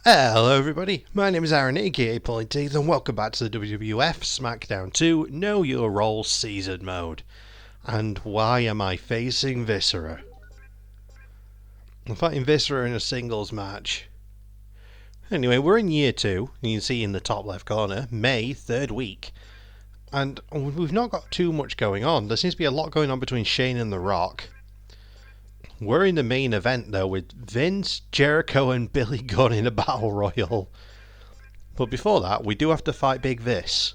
Hello everybody, my name is Aaron aka Pulling and welcome back to the WWF Smackdown 2 Know Your Role Season Mode. And why am I facing Viscera? I'm fighting Viscera in a singles match. Anyway, we're in year 2, you can see in the top left corner, May, 3rd week. And we've not got too much going on. There seems to be a lot going on between Shane and The Rock. We're in the main event though with Vince, Jericho and Billy Gunn in a battle royal. But before that, we do have to fight Big Vis.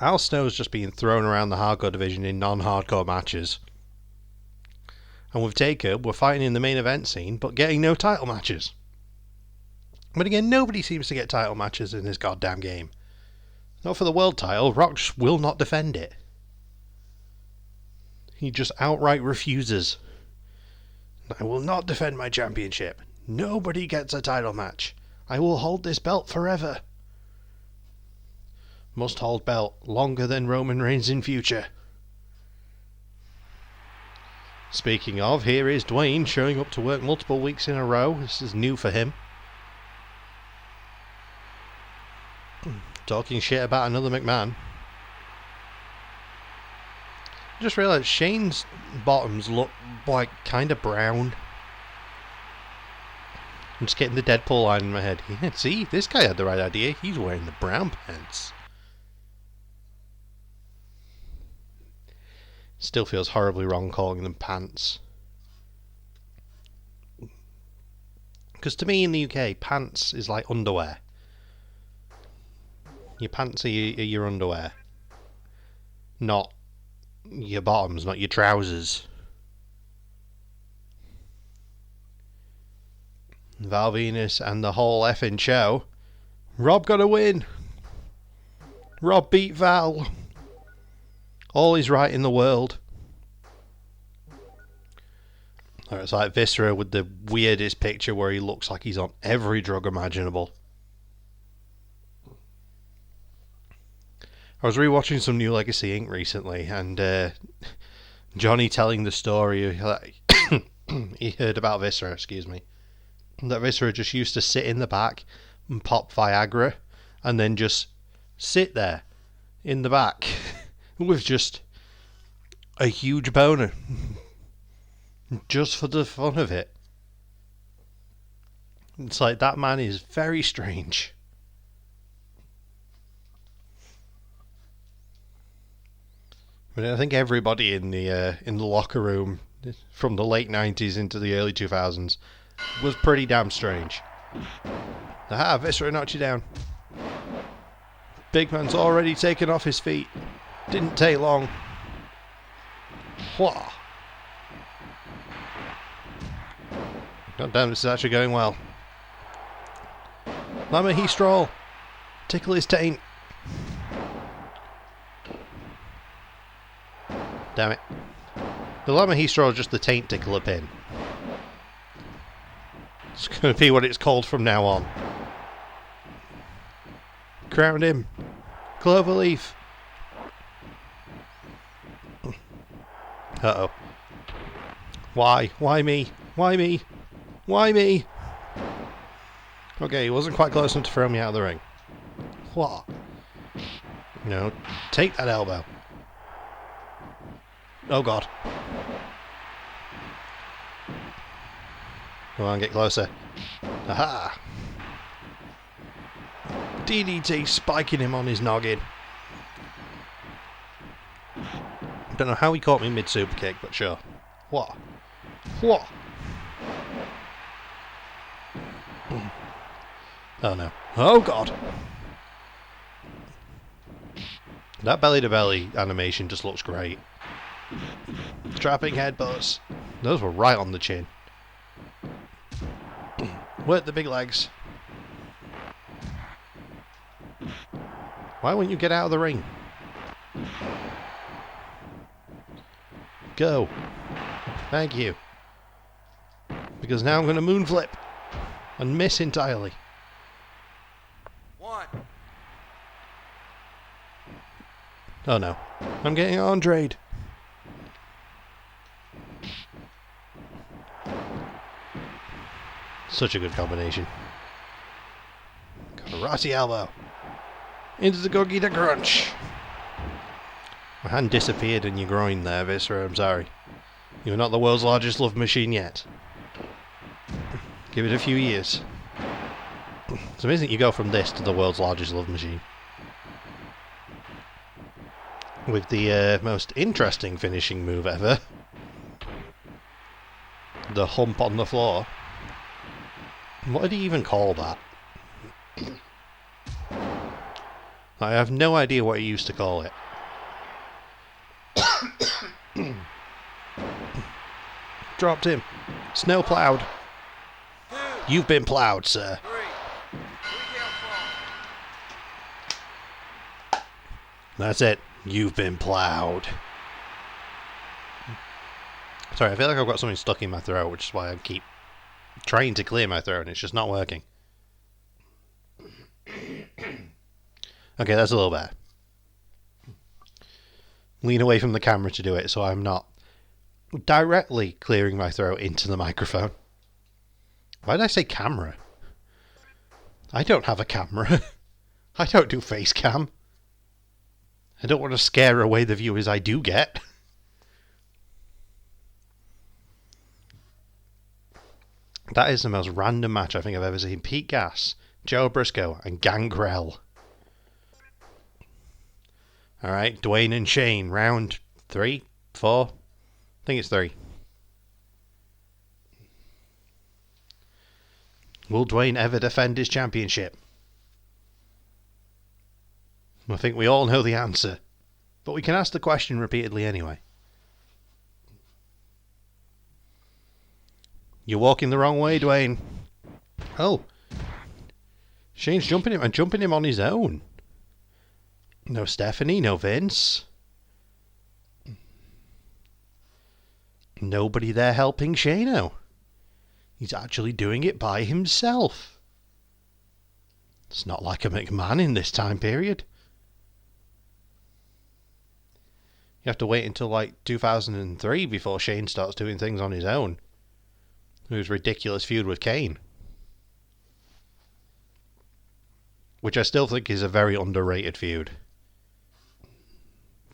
Al Snow's just being thrown around the hardcore division in non-hardcore matches. And with Taker, we're fighting in the main event scene, but getting no title matches. But again, nobody seems to get title matches in this goddamn game. Not for the world title, Rock just will not defend it. He just outright refuses. I will not defend my championship. Nobody gets a title match. I will hold this belt forever. Must hold belt longer than Roman Reigns in future. Speaking of, here is Dwayne showing up to work multiple weeks in a row. This is new for him. Talking shit about another McMahon. I just realised Shane's bottoms look like kind of brown. I'm just getting the Deadpool line in my head. Yeah, see, this guy had the right idea. He's wearing the brown pants. Still feels horribly wrong calling them pants. Because to me in the UK, pants is like underwear. Your pants are your underwear. Not your bottoms, not your trousers. Val Venis and the whole effing show. Rob got a win. Rob beat Val. All is right in the world. Or it's like Viscera with the weirdest picture where he looks like he's on every drug imaginable. I was rewatching some New Legacy Inc. recently, and Johnny telling the story he heard about Viscera, that Viscera just used to sit in the back and pop Viagra, and then just sit there in the back with just a huge boner, just for the fun of it. It's like, that man is very strange. But I think everybody in the locker room from the late 90s into the early 2000s was pretty damn strange. Aha, Viscera knocked you down. Big man's already taken off his feet. Didn't take long. Whoa. God damn, this is actually going well. Lama he stroll. Tickle his taint. Damn it. The Lama he stroll is just the taint tickler pin. It's going to be what it's called from now on. Crowned him. Cloverleaf. Uh-oh. Why? Why me? Why me? Why me? Okay, he wasn't quite close enough to throw me out of the ring. What? No, take that elbow. Oh god. Come on, get closer. Aha! DDT spiking him on his noggin. Don't know how he caught me mid super kick, but sure. What? What? Oh no. Oh god! That belly to belly animation just looks great. Trapping headbutts. Those were right on the chin. Work the big legs. Why won't you get out of the ring? Go. Thank you. Because now I'm going to moonflip and miss entirely. One. Oh no. I'm getting Andre'd. Such a good combination. Karate elbow. Into the Gogita Crunch. My hand disappeared in your groin there, Viscera. I'm sorry. You're not the world's largest love machine yet. Give it a few years. It's amazing you go from this to the world's largest love machine. With the most interesting finishing move ever. The hump on the floor. What did he even call that? I have no idea what he used to call it. Dropped him. Snow plowed. You've been plowed, sir. That's it. You've been plowed. Sorry, I feel like I've got something stuck in my throat, which is why I keep trying to clear my throat and it's just not working. Okay, that's a little better. Lean away from the camera to do it so I'm not directly clearing my throat into the microphone. Why did I say camera? I don't have a camera. I don't do face cam. I don't want to scare away the viewers I do get. That is the most random match I think I've ever seen. Pete Gas, Gerald Brisco, and Gangrel. Alright, Dwayne and Shane, round 3, 4, I think it's 3. Will Dwayne ever defend his championship? I think we all know the answer, but we can ask the question repeatedly anyway. You're walking the wrong way, Dwayne. Oh. Shane's jumping him and jumping him on his own. No Stephanie, no Vince. Nobody there helping Shano. He's actually doing it by himself. It's not like a McMahon in this time period. You have to wait until like 2003 before Shane starts doing things on his own. Whose ridiculous feud with Kane. Which I still think is a very underrated feud.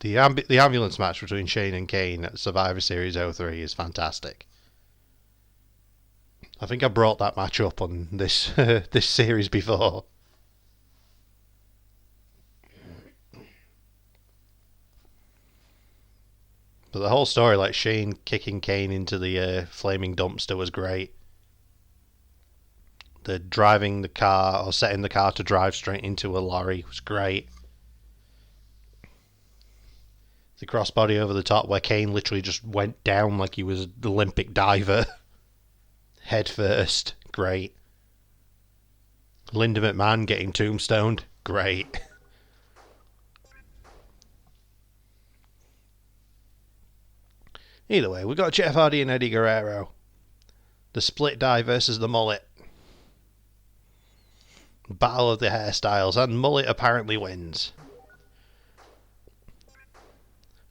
The ambulance match between Shane and Kane at Survivor Series 03 is fantastic. I think I brought that match up on this this series before. But the whole story, like Shane kicking Kane into the flaming dumpster, was great. The driving the car, or setting the car to drive straight into a lorry, was great. The crossbody over the top where Kane literally just went down like he was an Olympic diver. Head first, great. Linda McMahon getting tombstoned, great. Either way, we've got Jeff Hardy and Eddie Guerrero. The split die versus the mullet. Battle of the hairstyles, and mullet apparently wins.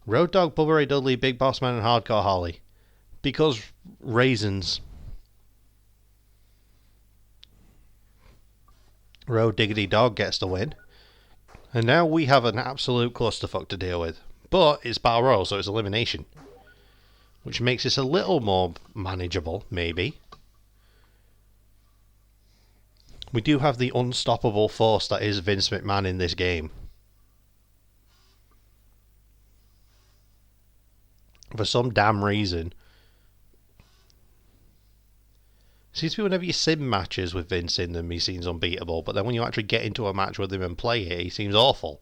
Road Dogg, Bubba Ray Dudley, Big Boss Man, and Hardcore Holly. Because reasons. Road Diggity Dog gets the win. And now we have an absolute clusterfuck to deal with. But it's Battle Royal, so it's elimination. Which makes this a little more manageable, maybe. We do have the unstoppable force that is Vince McMahon in this game. For some damn reason. It seems to be whenever you sim matches with Vince in them, he seems unbeatable. But then when you actually get into a match with him and play it, he seems awful.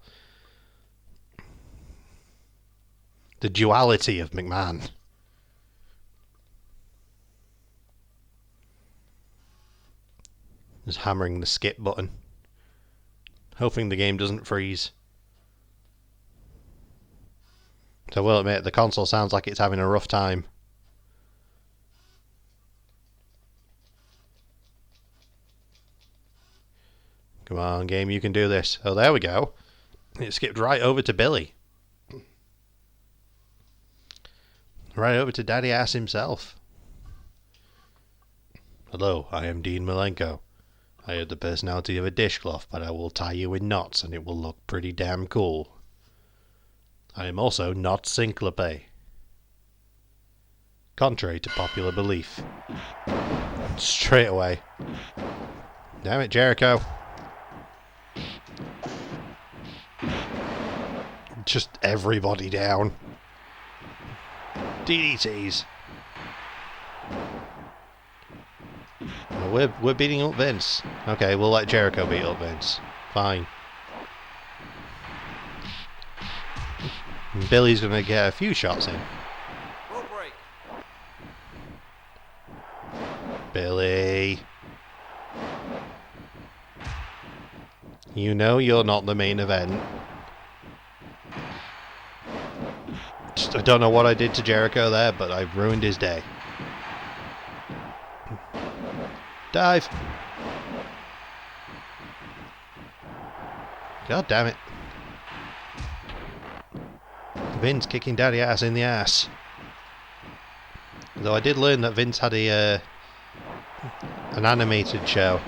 The duality of McMahon. Just hammering the skip button. Hoping the game doesn't freeze. So I will admit, the console sounds like it's having a rough time. Come on, game, you can do this. Oh, there we go. It skipped right over to Billy. Right over to Daddy Ass himself. Hello, I am Dean Malenko. I have the personality of a dishcloth, but I will tie you in knots and it will look pretty damn cool. I am also not Synclope. Contrary to popular belief. Straight away. Damn it, Jericho. Just everybody down. DDTs. We're beating up Vince. Okay, we'll let Jericho beat up Vince. Fine. And Billy's gonna get a few shots in. Billy. You know you're not the main event. I don't know what I did to Jericho there, but I've ruined his day. Dive. God damn it. Vince kicking daddy ass in the ass. Though I did learn that Vince had an animated show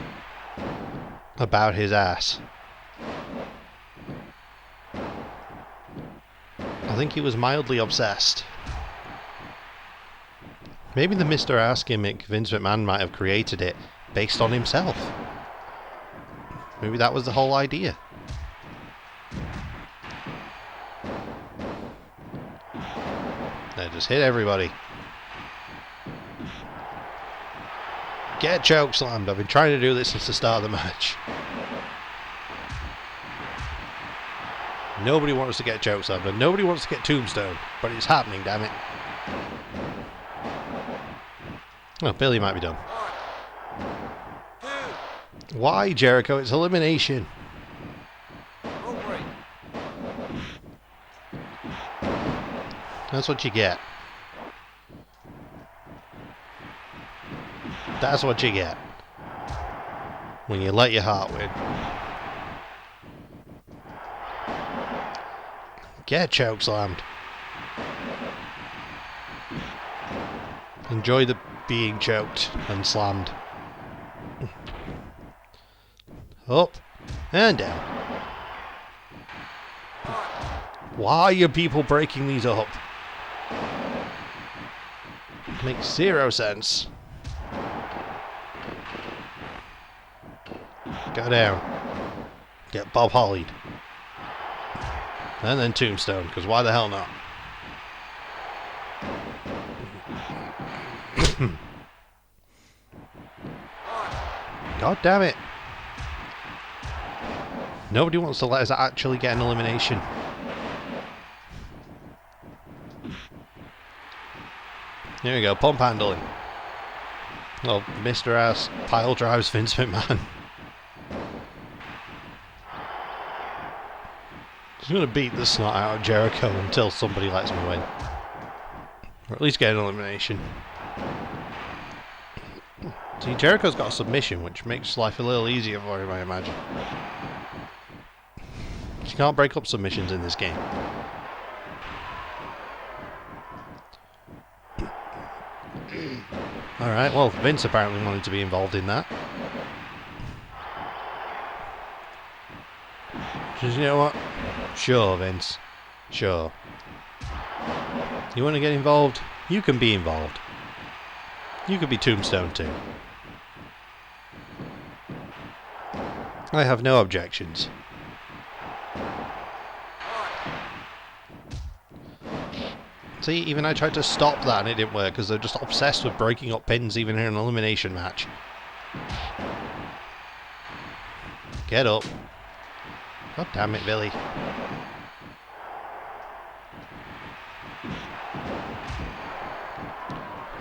about his ass. I think he was mildly obsessed. Maybe the Mr. Ass gimmick Vince McMahon might have created it based on himself. Maybe that was the whole idea. They just hit everybody. Get chokeslammed. I've been trying to do this since the start of the match. Nobody wants to get chokeslammed and nobody wants to get tombstone, but it's happening, damn it. Well, Billy might be done. Why, Jericho? It's elimination. That's what you get. That's what you get. When you let your heart win. Get chokeslammed. Enjoy the being choked and slammed. Up and down. Why are people breaking these up? Makes zero sense. Go down. Get Bob Hollied. And then tombstone, because why the hell not? God damn it. Nobody wants to let us actually get an elimination. Here we go, pump handling. Well, Mr. Ass pile drives Vince McMahon. He's going to beat the snot out of Jericho until somebody lets me win. Or at least get an elimination. See, Jericho's got a submission, which makes life a little easier for him, I imagine. You can't break up submissions in this game. Alright, well, Vince apparently wanted to be involved in that. Just, you know what? Sure, Vince. Sure. You want to get involved? You can be involved. You could be Tombstone too. I have no objections. See, even I tried to stop that and it didn't work because they're just obsessed with breaking up pins even in an elimination match. Get up. God damn it, Billy.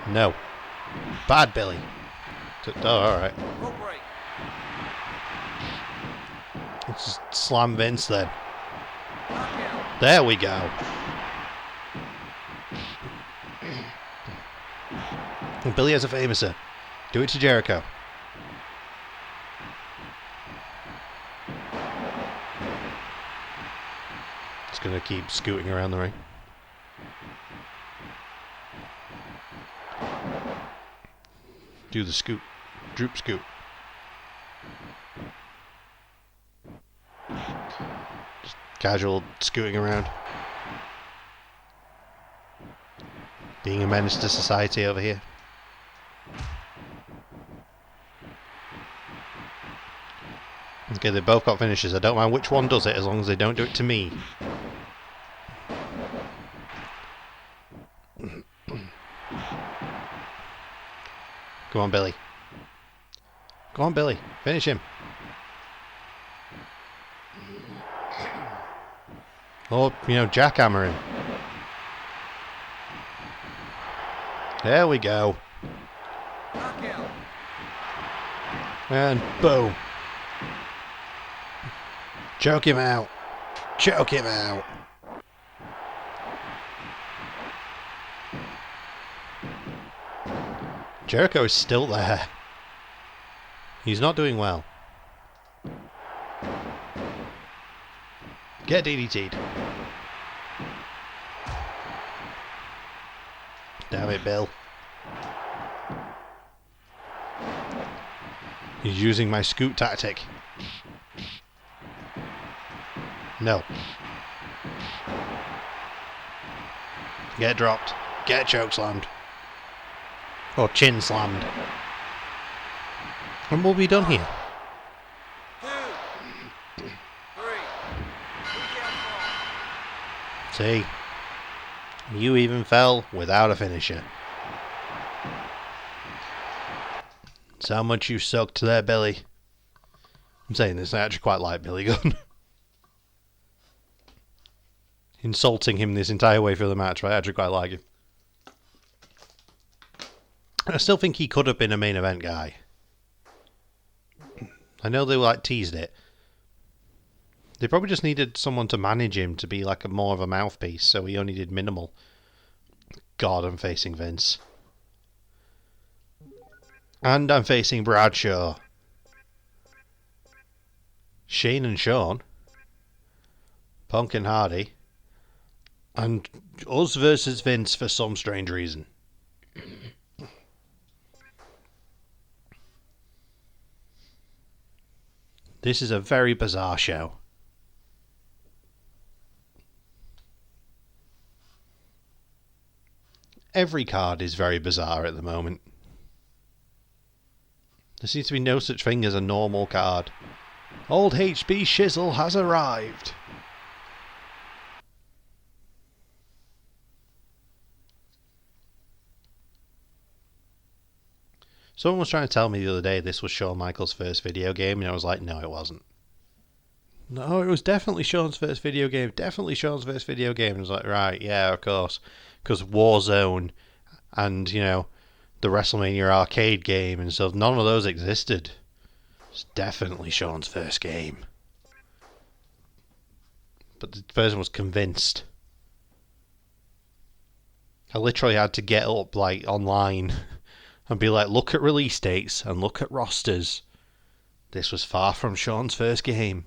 No. Bad Billy. Oh, alright. Let's just slam Vince then. There we go. Billy has a famouser. Do it to Jericho. Just gonna keep scooting around the ring. Do the scoot. droop scoop. Just casual scooting around. Being a menace to society over here. Okay, they both got finishes. I don't mind which one does it as long as they don't do it to me. Come on, Billy. Go on, Billy. Finish him. Or, jackhammer him. There we go. And boom. Choke him out. Choke him out. Jericho is still there. He's not doing well. Get DDT'd. Damn it, Bill. He's using my scoot tactic. No. Get dropped. Get choke slammed. Or chin slammed. And we'll be done here. 2, 3. See? You even fell without a finisher. That's how much you sucked there, Billy. I'm saying this, I actually quite like Billy Gunn. Insulting him this entire way through the match, but I actually quite like him. I still think he could have been a main event guy. I know they teased it. They probably just needed someone to manage him to be more of a mouthpiece, so he only did minimal. God, I'm facing Vince. And I'm facing Bradshaw. Shane and Shawn. Punk and Hardy. And us versus Vince for some strange reason. This is a very bizarre show. Every card is very bizarre at the moment. There seems to be no such thing as a normal card. Old HB Shizzle has arrived. Someone was trying to tell me the other day this was Shawn Michaels' first video game, and I was like, no, it wasn't. No, it was definitely Shawn's first video game. Definitely Shawn's first video game. And I was like, right, yeah, of course. Because Warzone and, the WrestleMania arcade game and stuff, none of those existed. It's definitely Shawn's first game. But the person was convinced. I literally had to get up, online and be like, look at release dates and look at rosters. This was far from Shawn's first game.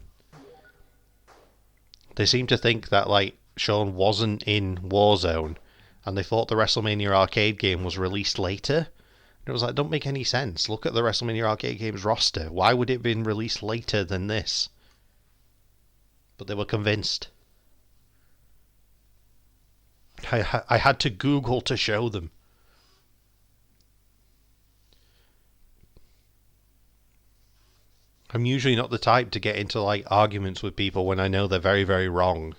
They seem to think that, Shawn wasn't in Warzone, and they thought the WrestleMania arcade game was released later. And it was don't make any sense. Look at the WrestleMania arcade game's roster. Why would it have been released later than this? But they were convinced. I had to Google to show them. I'm usually not the type to get into arguments with people when I know they're very, very wrong.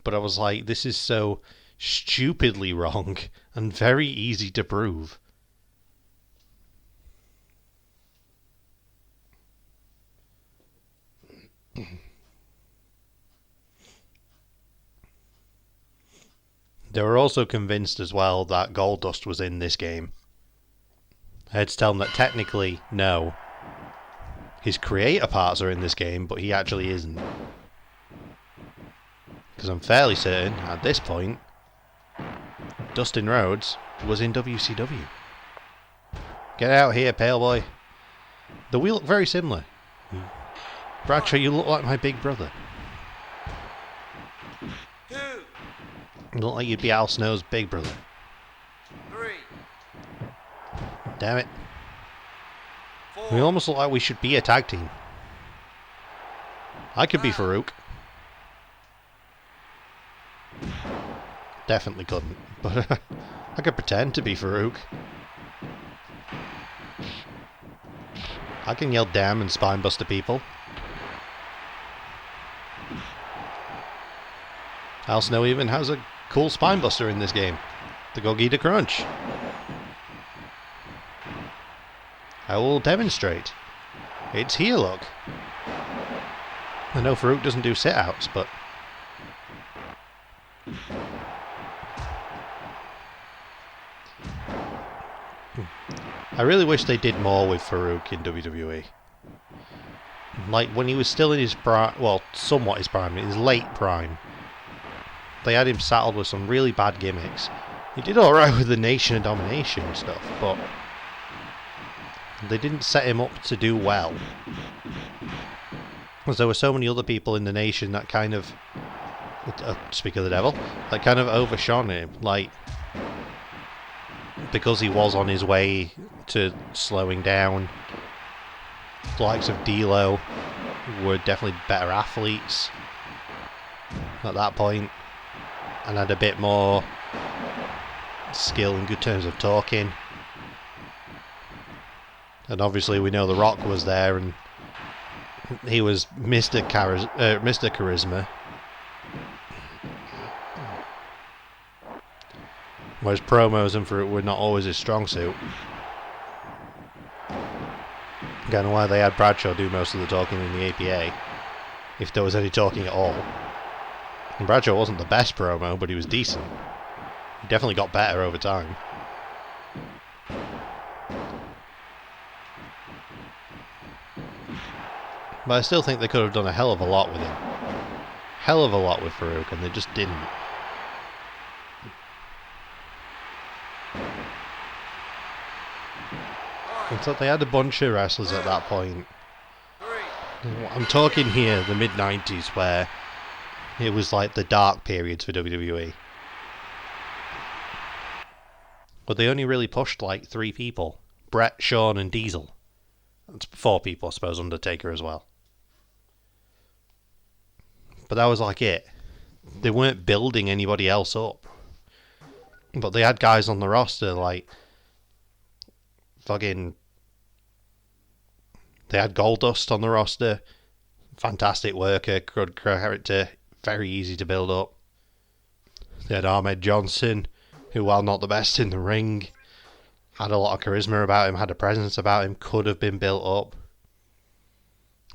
But I was like, this is so stupidly wrong and very easy to prove. They were also convinced as well that Goldust was in this game. I had to tell them that technically, no. His creator parts are in this game, but he actually isn't. Because I'm fairly certain, at this point, Dustin Rhodes was in WCW. Get out here, pale boy. Though we look very similar. Bradshaw, you look like my big brother. You look like you'd be Al Snow's big brother. 3. Damn it. We almost look like we should be a tag team. I could be Faarooq. Definitely couldn't, but I could pretend to be Faarooq. I can yell damn and spinebuster people. Al Snow even has a cool spinebuster in this game. The Gogita Crunch. I will demonstrate. It's here, look. I know Faarooq doesn't do sit-outs, but... I really wish they did more with Faarooq in WWE. Like, when he was still in his prime... Well, somewhat his prime. His late prime. They had him saddled with some really bad gimmicks. He did alright with the Nation of Domination and stuff, but... they didn't set him up to do well. Because there were so many other people in the Nation that kind of... speak of the devil. That kind of overshone him. Like... because he was on his way to slowing down. The likes of D'Lo were definitely better athletes at that point, and had a bit more skill in good terms of talking. And obviously we know The Rock was there, and he was Mr. Charisma. Whereas promos and Faarooq were not always his strong suit. Kind of why they had Bradshaw do most of the talking in the APA, if there was any talking at all. And Bradshaw wasn't the best promo, but he was decent. He definitely got better over time. But I still think they could have done a hell of a lot with him. Hell of a lot with Faarooq, and they just didn't. And so they had a bunch of wrestlers at that point. I'm talking here the mid-90s, where it was like the dark periods for WWE. But they only really pushed like 3 people. Brett, Shawn and Diesel. That's 4 people, I suppose, Undertaker as well. But that was like it. They weren't building anybody else up. But they had guys on the roster like... fucking... They had Goldust on the roster. Fantastic worker, good character, very easy to build up. They had Ahmed Johnson, who, while not the best in the ring, had a lot of charisma about him, had a presence about him, could have been built up.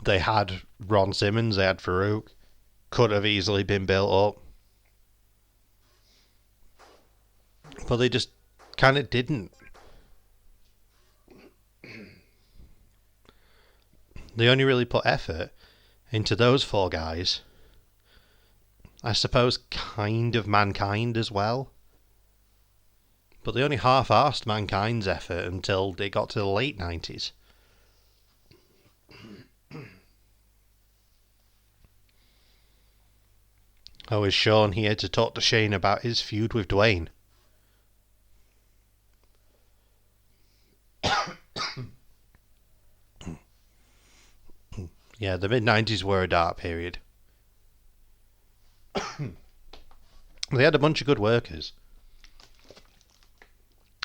They had Ron Simmons, they had Faarooq, could have easily been built up. But they just kind of didn't. They only really put effort into those 4 guys. I suppose kind of Mankind as well. But they only half-arsed Mankind's effort until they got to the late 90s. Oh, is Shawn here to talk to Shane about his feud with Dwayne? Yeah, the mid-90s were a dark period. They had a bunch of good workers.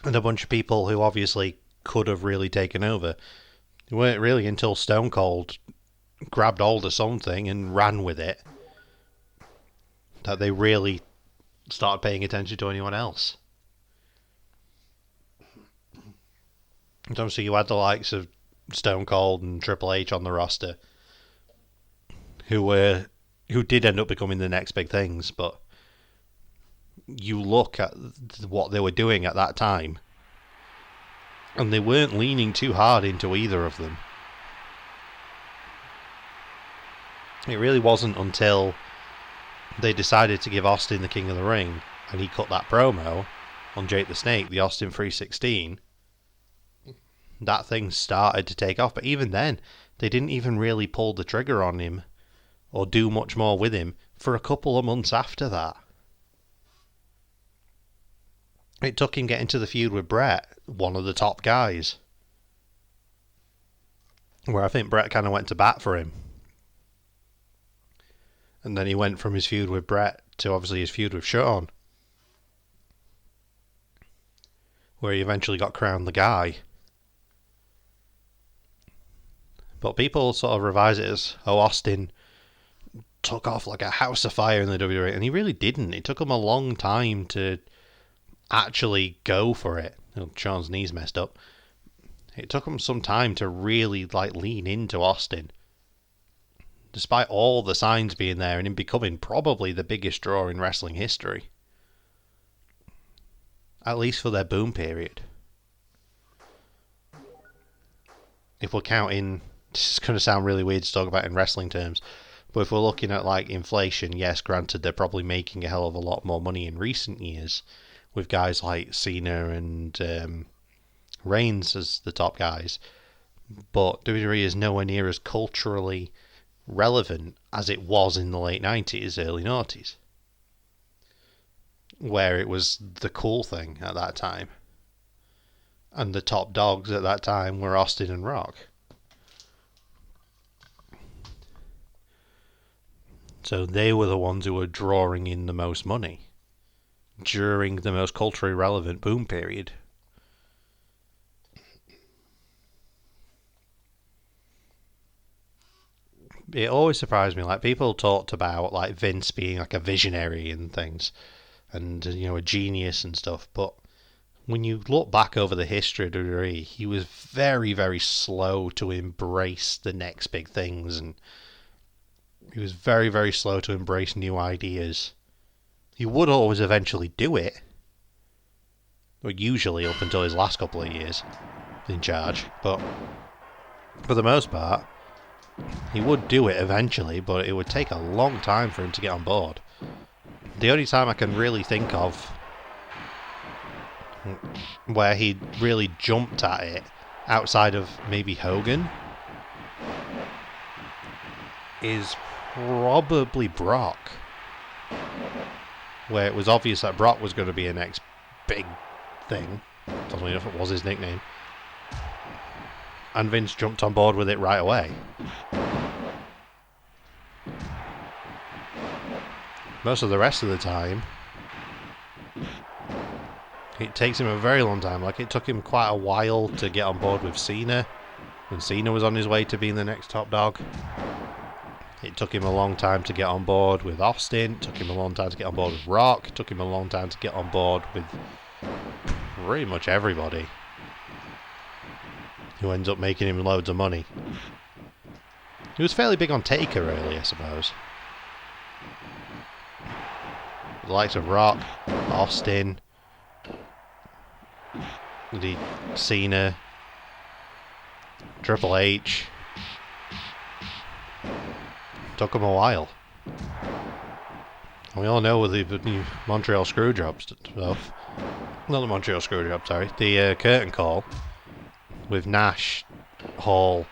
And a bunch of people who obviously could have really taken over. It weren't really until Stone Cold grabbed hold of something and ran with it that they really started paying attention to anyone else. And obviously you had the likes of Stone Cold and Triple H on the roster, who did end up becoming the next big things, but you look at what they were doing at that time, and they weren't leaning too hard into either of them. It really wasn't until they decided to give Austin the King of the Ring, and he cut that promo on Jake the Snake, the Austin 316, that thing started to take off. But even then, they didn't even really pull the trigger on him or do much more with him for a couple of months after that. It took him getting to the feud with Brett, one of the top guys. where I think Bret kind of went to bat for him. And then he went from his feud with Bret to obviously his feud with Shawn, where he eventually got crowned the guy. But people sort of revise it as, oh, Austin took off like a house of fire in the WWE, and he really didn't. It took him a long time to actually go for it. Shawn's knees messed up. It took him some time to really lean into Austin, despite all the signs being there and him becoming probably the biggest draw in wrestling history, at least for their boom period. If we're counting, this is going to sound really weird to talk about in wrestling terms, but if we're looking at inflation, yes, granted, they're probably making a hell of a lot more money in recent years, with guys like Cena and Reigns as the top guys, but WWE is nowhere near as culturally relevant as it was in the late 90s, early noughties, where it was the cool thing at that time. And the top dogs at that time were Austin and Rock. So they were the ones who were drawing in the most money during the most culturally relevant boom period. It always surprised me, people talked about Vince being a visionary and things, and a genius and stuff, but when you look back over the history of WWE, he was very, very slow to embrace the next big things, and he was very, very slow to embrace new ideas. He would always eventually do it, or usually up until his last couple of years in charge, but for the most part, he would do it eventually, but it would take a long time for him to get on board. The only time I can really think of where he really jumped at it, outside of maybe Hogan, is probably Brock, where it was obvious that Brock was going to be a next big thing. Doesn't know if it was his nickname. And Vince jumped on board with it right away. Most of the rest of the time, it takes him a very long time. It took him quite a while to get on board with Cena, when Cena was on his way to being the next top dog. It took him a long time to get on board with Austin. It took him a long time to get on board with Rock. It took him a long time to get on board with pretty much everybody who ends up making him loads of money. He was fairly big on Taker early, I suppose. The likes of Rock, Austin, Cena, Triple H. Took him a while. We all know with the new Montreal Screwjob stuff. Not the Montreal Screwjob, sorry. The curtain call with Nash, Hall,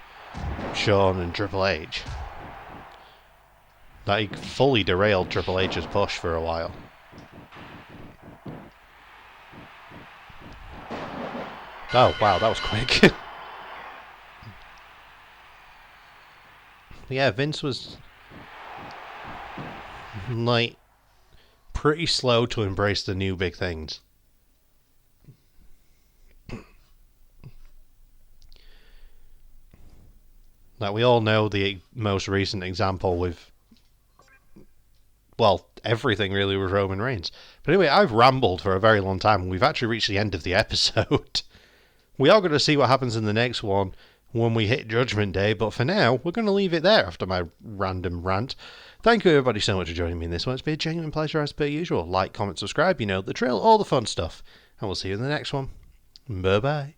Shawn and Triple H. That he fully derailed Triple H's push for a while. Oh, wow, that was quick. Yeah, Vince was pretty slow to embrace the new big things. We all know the most recent example with, everything really with Roman Reigns. But anyway, I've rambled for a very long time, and we've actually reached the end of the episode. We are going to see what happens in the next one when we hit Judgment Day, but for now, we're going to leave it there after my random rant. Thank you everybody so much for joining me in this one. It's been a genuine pleasure as per usual. Like, comment, subscribe, you know the drill, all the fun stuff. And we'll see you in the next one. Bye-bye.